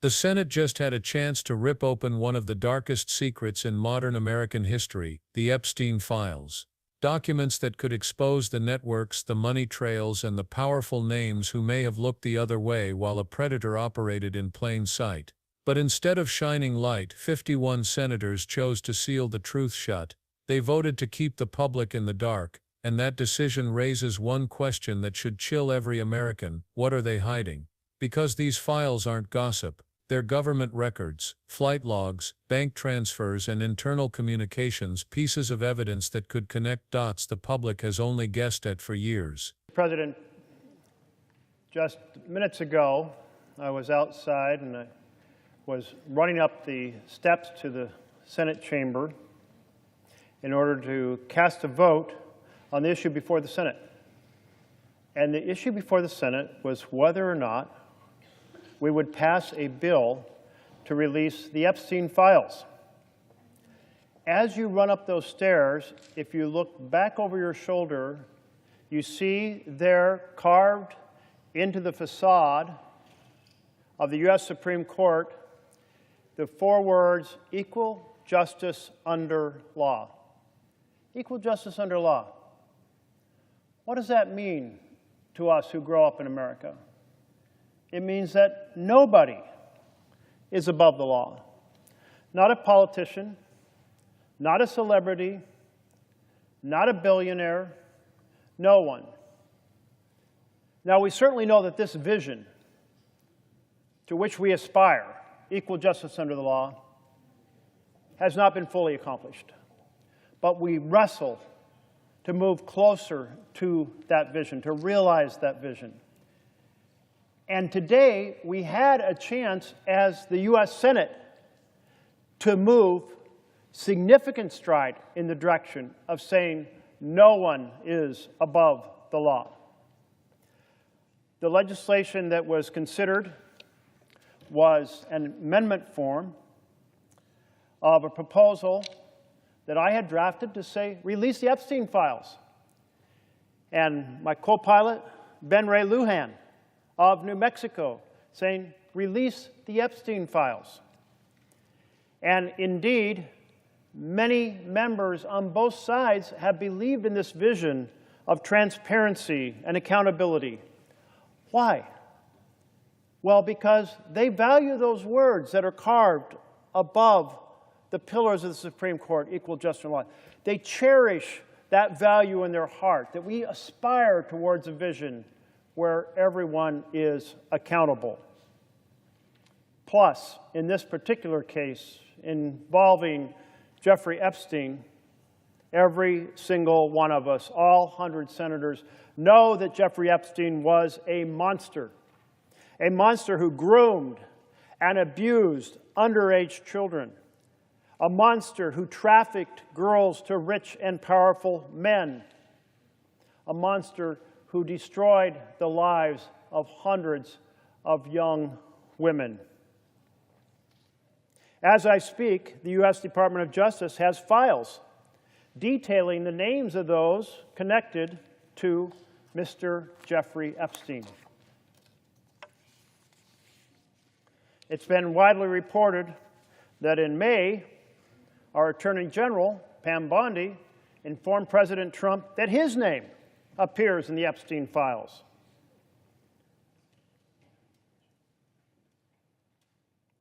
The Senate just had a chance to rip open one of the darkest secrets in modern American history, the Epstein files. Documents that could expose the networks, the money trails, and the powerful names who may have looked the other way while a predator operated in plain sight. But instead of shining light, 51 senators chose to seal the truth shut. They voted to keep the public in the dark, and that decision raises one question that should chill every American: what are they hiding? Because these files aren't gossip. They're government records, flight logs, bank transfers, and internal communications, pieces of evidence that could connect dots the public has only guessed at for years. President, just minutes ago, I was outside and I was running up the steps to the Senate chamber in order to cast a vote on the issue before the Senate. And the issue before the Senate was whether or not we would pass a bill to release the Epstein files. As you run up those stairs, if you look back over your shoulder, you see there carved into the facade of the U.S. Supreme Court the 4 words, equal justice under law. Equal justice under law. What does that mean to us who grow up in America? It means that nobody is above the law. Not a politician, not a celebrity, not a billionaire, no one. Now, we certainly know that this vision to which we aspire, equal justice under the law, has not been fully accomplished. But we wrestle to move closer to that vision, to realize that vision. And today, we had a chance as the U.S. Senate to move significant stride in the direction of saying no one is above the law. The legislation that was considered was an amendment form of a proposal that I had drafted to say, release the Epstein files. And my co-pilot, Ben Ray Lujan, of New Mexico, saying, release the Epstein files. And indeed, many members on both sides have believed in this vision of transparency and accountability. Why? Well, because they value those words that are carved above the pillars of the Supreme Court, equal justice and law. They cherish that value in their heart, that we aspire towards a vision where everyone is accountable. Plus, in this particular case involving Jeffrey Epstein, every single one of us, all 100 senators, know that Jeffrey Epstein was a monster who groomed and abused underage children, a monster who trafficked girls to rich and powerful men, a monster who destroyed the lives of hundreds of young women. As I speak, the U.S. Department of Justice has files detailing the names of those connected to Mr. Jeffrey Epstein. It's been widely reported that in May, our Attorney General, Pam Bondi, informed President Trump that his name appears in the Epstein files.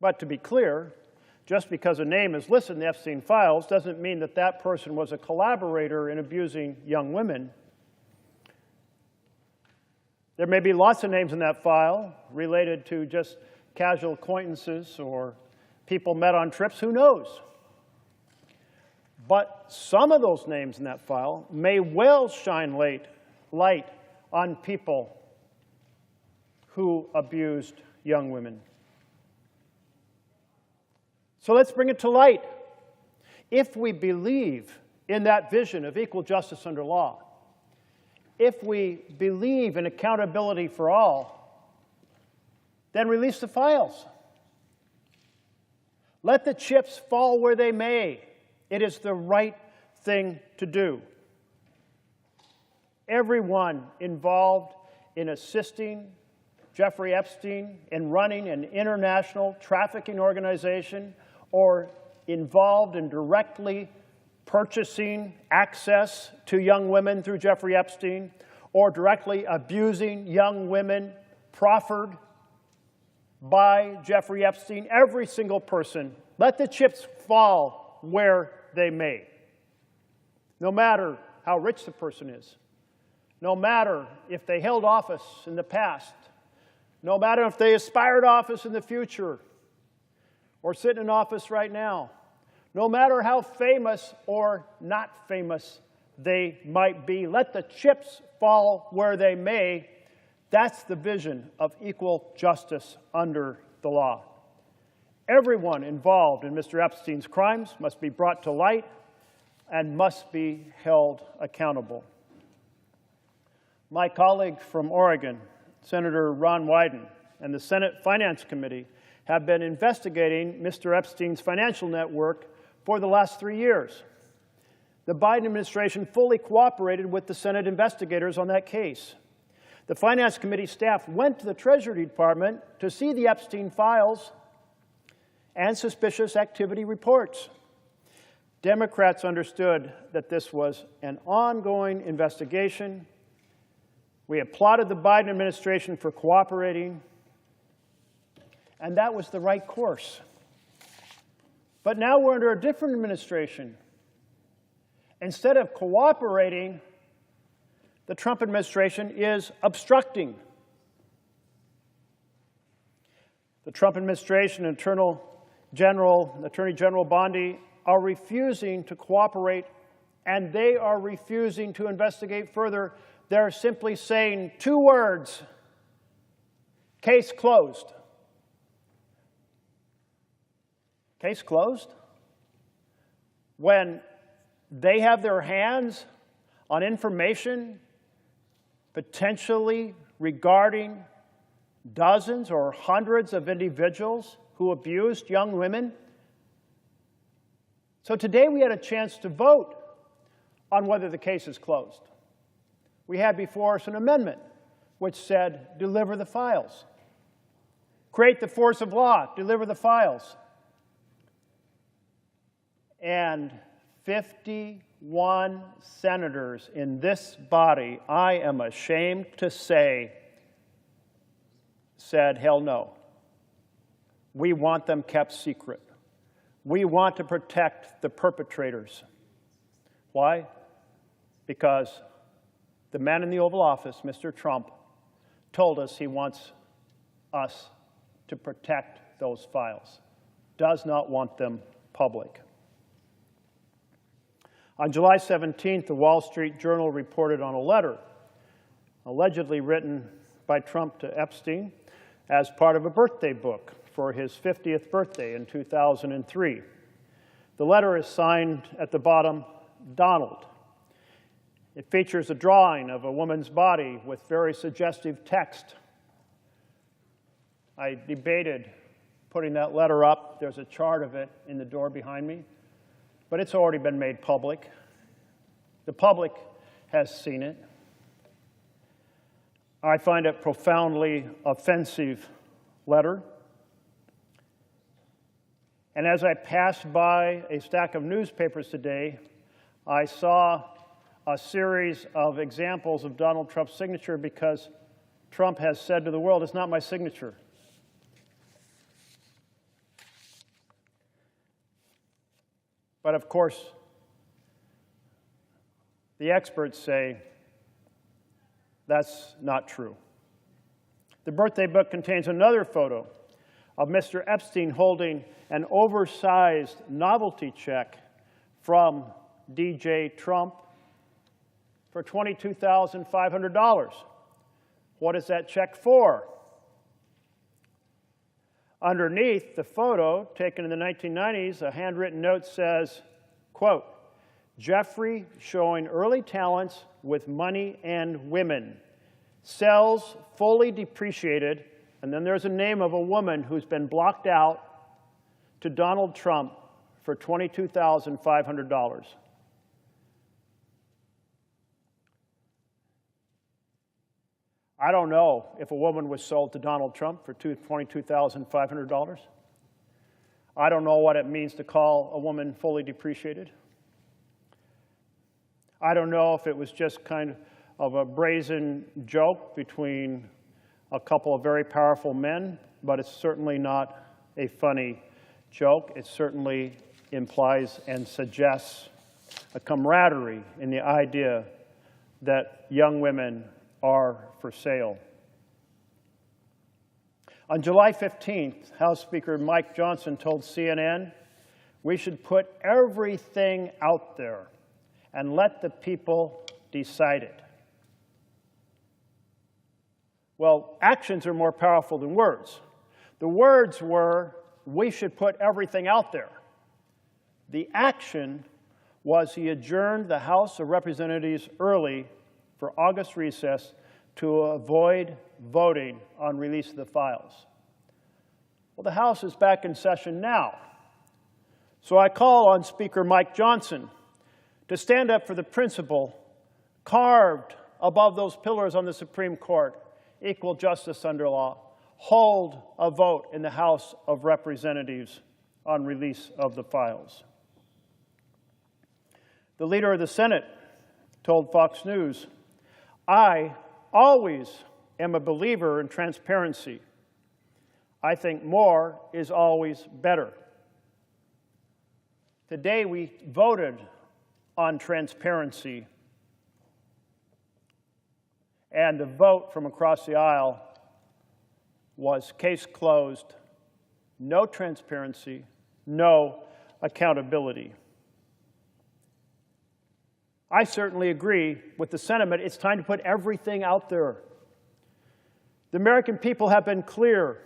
But to be clear, just because a name is listed in the Epstein files doesn't mean that that person was a collaborator in abusing young women. There may be lots of names in that file related to just casual acquaintances or people met on trips, who knows? But some of those names in that file may well shine light on people who abused young women. So let's bring it to light. If we believe in that vision of equal justice under law, if we believe in accountability for all, then release the files. Let the chips fall where they may. It is the right thing to do. Everyone involved in assisting Jeffrey Epstein in running an international trafficking organization or involved in directly purchasing access to young women through Jeffrey Epstein or directly abusing young women proffered by Jeffrey Epstein. Every single person, let the chips fall where they may. No matter how rich the person is, no matter if they held office in the past, no matter if they aspired office in the future or sit in office right now, no matter how famous or not famous they might be, let the chips fall where they may. That's the vision of equal justice under the law. Everyone involved in Mr. Epstein's crimes must be brought to light and must be held accountable. My colleague from Oregon, Senator Ron Wyden, and the Senate Finance Committee have been investigating Mr. Epstein's financial network for the last 3 years. The Biden administration fully cooperated with the Senate investigators on that case. The Finance Committee staff went to the Treasury Department to see the Epstein files and suspicious activity reports. Democrats understood that this was an ongoing investigation. We applauded the Biden administration for cooperating, and that was the right course. But now we're under a different administration. Instead of cooperating, the Trump administration is obstructing. The Trump administration and Attorney General Bondi are refusing to cooperate, and they are refusing to investigate further. They're simply saying 2 words: case closed. Case closed? When they have their hands on information potentially regarding dozens or hundreds of individuals who abused young women. So today we had a chance to vote on whether the case is closed. We had before us an amendment which said, deliver the files. Create the force of law, deliver the files. And 51 senators in this body, I am ashamed to say, said, hell no. We want them kept secret. We want to protect the perpetrators. Why? Because the man in the Oval Office, Mr. Trump, told us he wants us to protect those files, does not want them public. On July 17th, the Wall Street Journal reported on a letter allegedly written by Trump to Epstein as part of a birthday book for his 50th birthday in 2003. The letter is signed at the bottom, Donald. It features a drawing of a woman's body with very suggestive text. I debated putting that letter up. There's a chart of it in the door behind me, but it's already been made public. The public has seen it. I find it profoundly offensive letter. And as I passed by a stack of newspapers today, I saw a series of examples of Donald Trump's signature because Trump has said to the world, it's not my signature. But of course, the experts say that's not true. The birthday book contains another photo of Mr. Epstein holding an oversized novelty check from DJ Trump for $22,500. What is that check for? Underneath the photo, taken in the 1990s, a handwritten note says, quote, Jeffrey showing early talents with money and women. Cells fully depreciated, and then there's a name of a woman who's been blocked out to Donald Trump for $22,500. I don't know if a woman was sold to Donald Trump for $22,500. I don't know what it means to call a woman fully depreciated. I don't know if it was just kind of a brazen joke between a couple of very powerful men, but it's certainly not a funny joke. It certainly implies and suggests a camaraderie in the idea that young women are for sale. On July 15th, House Speaker Mike Johnson told CNN, "We should put everything out there and let the people decide it." Well, actions are more powerful than words. The words were, "We should put everything out there." The action was he adjourned the House of Representatives early for August recess to avoid voting on release of the files. Well, the House is back in session now. So I call on Speaker Mike Johnson to stand up for the principle carved above those pillars on the Supreme Court, equal justice under law, hold a vote in the House of Representatives on release of the files. The leader of the Senate told Fox News, "I always am a believer in transparency. I think more is always better." Today we voted on transparency, and the vote from across the aisle was case closed, no transparency, no accountability. I certainly agree with the sentiment. It's time to put everything out there. The American people have been clear.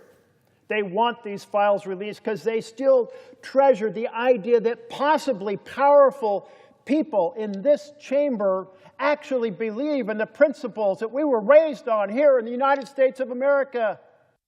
They want these files released because they still treasure the idea that possibly powerful people in this chamber actually believe in the principles that we were raised on here in the United States of America.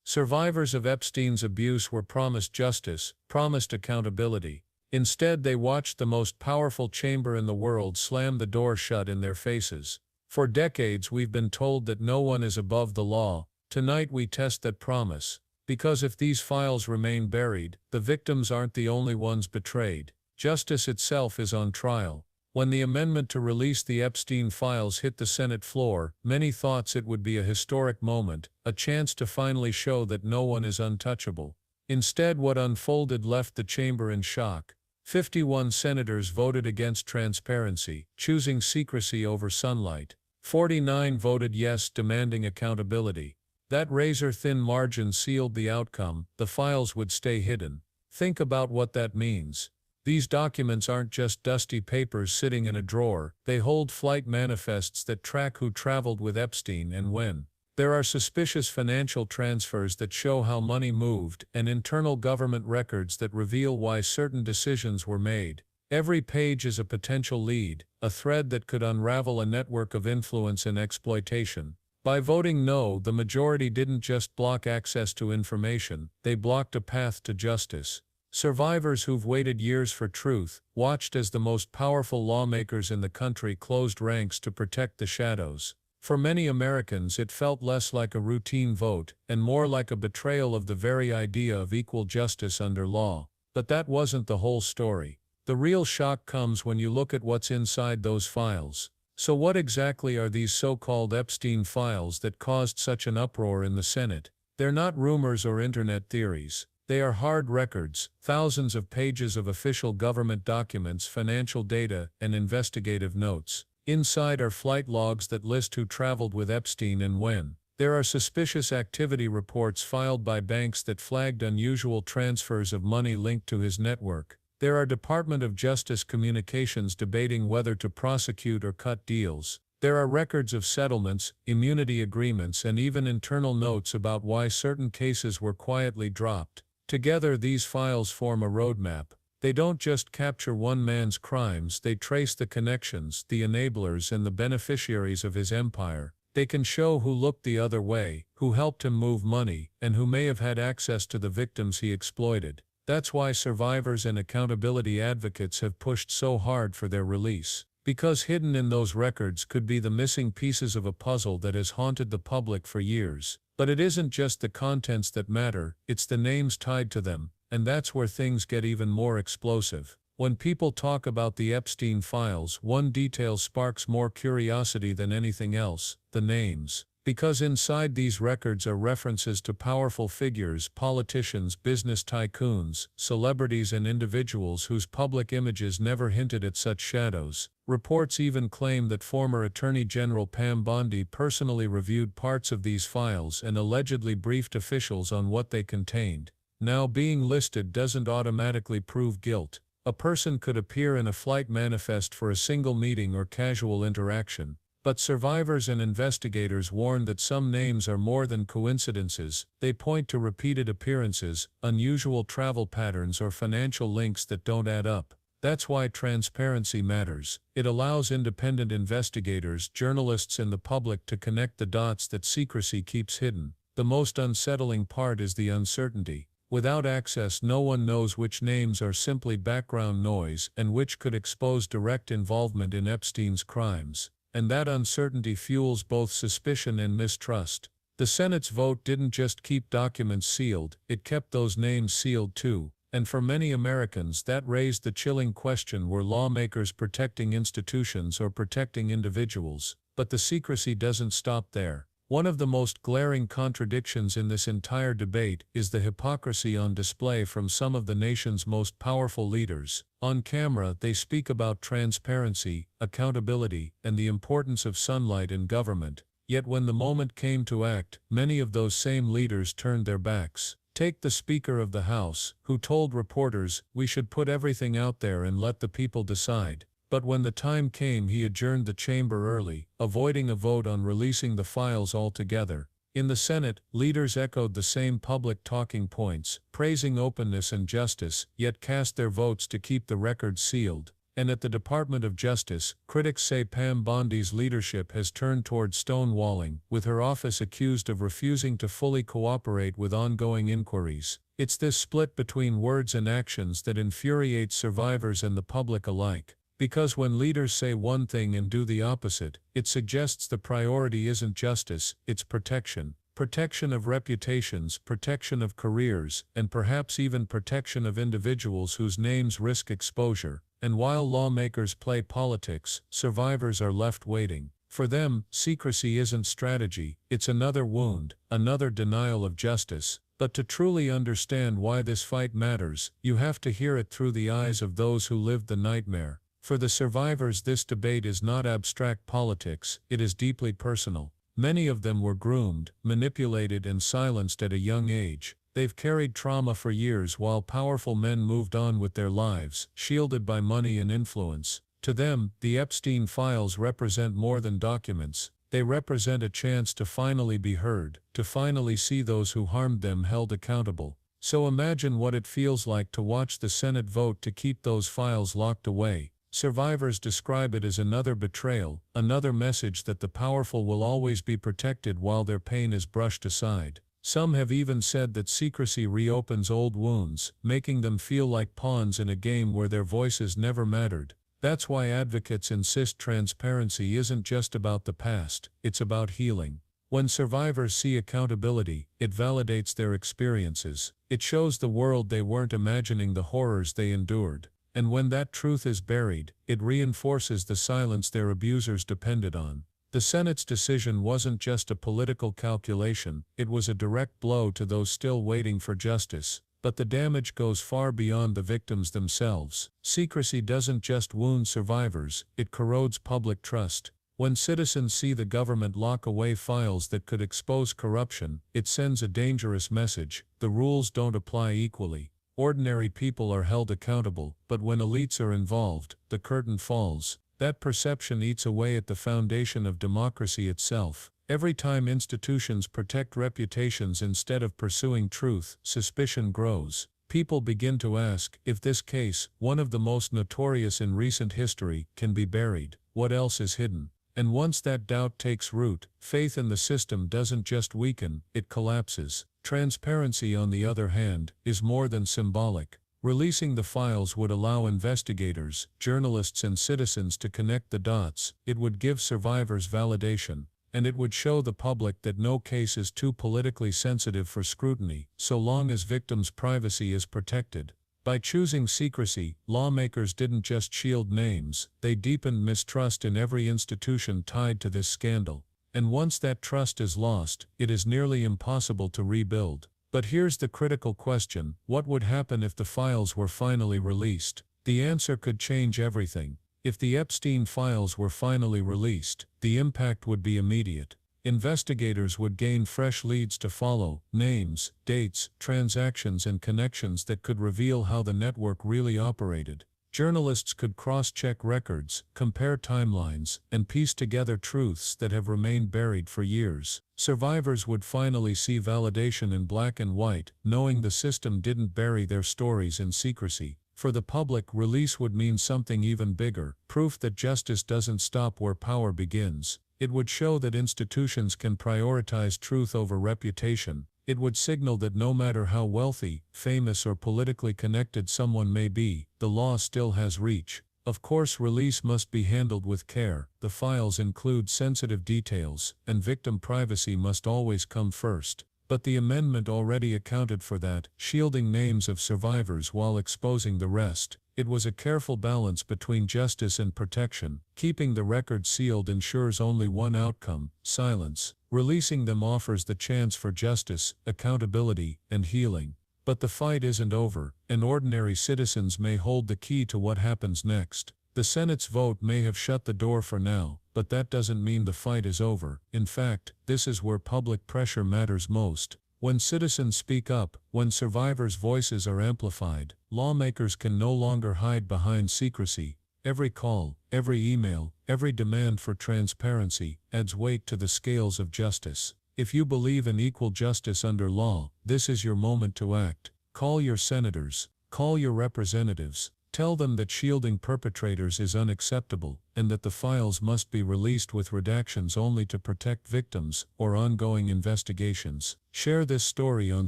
Survivors of Epstein's abuse were promised justice, promised accountability. Instead, they watched the most powerful chamber in the world slam the door shut in their faces. For decades, we've been told that no one is above the law. Tonight, we test that promise. Because if these files remain buried, the victims aren't the only ones betrayed. Justice itself is on trial. When the amendment to release the Epstein files hit the Senate floor, many thought it would be a historic moment, a chance to finally show that no one is untouchable. Instead, what unfolded left the chamber in shock. 51 senators voted against transparency, choosing secrecy over sunlight. 49 voted yes, demanding accountability. That razor-thin margin sealed the outcome. The files would stay hidden. Think about what that means. These documents aren't just dusty papers sitting in a drawer. They hold flight manifests that track who traveled with Epstein and when. There are suspicious financial transfers that show how money moved, and internal government records that reveal why certain decisions were made. Every page is a potential lead, a thread that could unravel a network of influence and exploitation. By voting no, the majority didn't just block access to information, they blocked a path to justice. Survivors who've waited years for truth watched as the most powerful lawmakers in the country closed ranks to protect the shadows. For many Americans, it felt less like a routine vote and more like a betrayal of the very idea of equal justice under law. But that wasn't the whole story. The real shock comes when you look at what's inside those files. So what exactly are these so-called Epstein files that caused such an uproar in the Senate? They're not rumors or internet theories. They are hard records, thousands of pages of official government documents, financial data, and investigative notes. Inside are flight logs that list who traveled with Epstein and when. There are suspicious activity reports filed by banks that flagged unusual transfers of money linked to his network. There are Department of Justice communications debating whether to prosecute or cut deals. There are records of settlements, immunity agreements, and even internal notes about why certain cases were quietly dropped. Together, these files form a roadmap. They don't just capture one man's crimes, they trace the connections, the enablers, and the beneficiaries of his empire. They can show who looked the other way, who helped him move money, and who may have had access to the victims he exploited. That's why survivors and accountability advocates have pushed so hard for their release. Because hidden in those records could be the missing pieces of a puzzle that has haunted the public for years. But it isn't just the contents that matter, it's the names tied to them, and that's where things get even more explosive. When people talk about the Epstein files, one detail sparks more curiosity than anything else: the names. Because inside these records are references to powerful figures, politicians, business tycoons, celebrities, and individuals whose public images never hinted at such shadows. Reports even claim that former Attorney General Pam Bondi personally reviewed parts of these files and allegedly briefed officials on what they contained. Now, being listed doesn't automatically prove guilt. A person could appear in a flight manifest for a single meeting or casual interaction. But survivors and investigators warn that some names are more than coincidences. They point to repeated appearances, unusual travel patterns, or financial links that don't add up. That's why transparency matters. It allows independent investigators, journalists, and the public to connect the dots that secrecy keeps hidden. The most unsettling part is the uncertainty. Without access, no one knows which names are simply background noise and which could expose direct involvement in Epstein's crimes. And that uncertainty fuels both suspicion and mistrust. The Senate's vote didn't just keep documents sealed, it kept those names sealed too. And for many Americans, that raised the chilling question: were lawmakers protecting institutions or protecting individuals? But the secrecy doesn't stop there. One of the most glaring contradictions in this entire debate is the hypocrisy on display from some of the nation's most powerful leaders. On camera, they speak about transparency, accountability, and the importance of sunlight in government. Yet when the moment came to act, many of those same leaders turned their backs. Take the Speaker of the House, who told reporters, "We should put everything out there and let the people decide." But when the time came, he adjourned the chamber early, avoiding a vote on releasing the files altogether. In the Senate, leaders echoed the same public talking points, praising openness and justice, yet cast their votes to keep the records sealed. And at the Department of Justice, critics say Pam Bondi's leadership has turned toward stonewalling, with her office accused of refusing to fully cooperate with ongoing inquiries. It's this split between words and actions that infuriates survivors and the public alike. Because when leaders say one thing and do the opposite, it suggests the priority isn't justice, it's protection. Protection of reputations, protection of careers, and perhaps even protection of individuals whose names risk exposure. And while lawmakers play politics, survivors are left waiting. For them, secrecy isn't strategy, it's another wound, another denial of justice. But to truly understand why this fight matters, you have to hear it through the eyes of those who lived the nightmare. For the survivors, this debate is not abstract politics, it is deeply personal. Many of them were groomed, manipulated, and silenced at a young age. They've carried trauma for years while powerful men moved on with their lives, shielded by money and influence. To them, the Epstein files represent more than documents. They represent a chance to finally be heard, to finally see those who harmed them held accountable. So imagine what it feels like to watch the Senate vote to keep those files locked away. Survivors describe it as another betrayal, another message that the powerful will always be protected while their pain is brushed aside. Some have even said that secrecy reopens old wounds, making them feel like pawns in a game where their voices never mattered. That's why advocates insist transparency isn't just about the past, it's about healing. When survivors see accountability, it validates their experiences. It shows the world they weren't imagining the horrors they endured. And when that truth is buried, it reinforces the silence their abusers depended on. The Senate's decision wasn't just a political calculation, it was a direct blow to those still waiting for justice. But the damage goes far beyond the victims themselves. Secrecy doesn't just wound survivors, it corrodes public trust. When citizens see the government lock away files that could expose corruption, it sends a dangerous message: the rules don't apply equally. Ordinary people are held accountable, but when elites are involved, the curtain falls. That perception eats away at the foundation of democracy itself. Every time institutions protect reputations instead of pursuing truth, suspicion grows. People begin to ask, if this case, one of the most notorious in recent history, can be buried, what else is hidden? And once that doubt takes root, faith in the system doesn't just weaken, it collapses. Transparency, on the other hand, is more than symbolic. Releasing the files would allow investigators, journalists and citizens to connect the dots, it would give survivors validation, and it would show the public that no case is too politically sensitive for scrutiny, so long as victims' privacy is protected. By choosing secrecy, lawmakers didn't just shield names, they deepened mistrust in every institution tied to this scandal. And once that trust is lost, it is nearly impossible to rebuild. But here's the critical question: what would happen if the files were finally released? The answer could change everything. If the Epstein files were finally released, the impact would be immediate. Investigators would gain fresh leads to follow, names, dates, transactions and connections that could reveal how the network really operated. Journalists could cross-check records, compare timelines, and piece together truths that have remained buried for years. Survivors would finally see validation in black and white, knowing the system didn't bury their stories in secrecy. For the public, release would mean something even bigger, proof that justice doesn't stop where power begins. It would show that institutions can prioritize truth over reputation. It would signal that no matter how wealthy, famous or politically connected someone may be, the law still has reach. Of course, release must be handled with care. The files include sensitive details, and victim privacy must always come first. But the amendment already accounted for that, shielding names of survivors while exposing the rest. It was a careful balance between justice and protection. Keeping the record sealed ensures only one outcome: silence. Releasing them offers the chance for justice, accountability, and healing. But the fight isn't over, and ordinary citizens may hold the key to what happens next. The Senate's vote may have shut the door for now, but that doesn't mean the fight is over. In fact, this is where public pressure matters most. When citizens speak up, when survivors' voices are amplified, lawmakers can no longer hide behind secrecy. Every call, every email, every demand for transparency adds weight to the scales of justice. If you believe in equal justice under law, this is your moment to act. Call your senators, call your representatives. Tell them that shielding perpetrators is unacceptable, and that the files must be released with redactions only to protect victims or ongoing investigations. Share this story on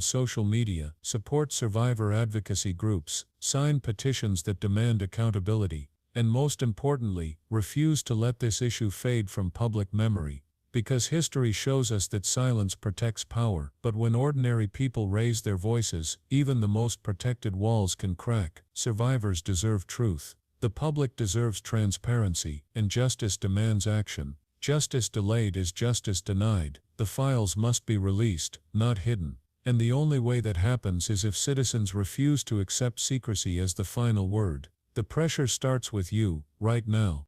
social media, support survivor advocacy groups, sign petitions that demand accountability, and most importantly, refuse to let this issue fade from public memory. Because history shows us that silence protects power, but when ordinary people raise their voices, even the most protected walls can crack. Survivors deserve truth. The public deserves transparency, and justice demands action. Justice delayed is justice denied. The files must be released, not hidden. And the only way that happens is if citizens refuse to accept secrecy as the final word. The pressure starts with you, right now.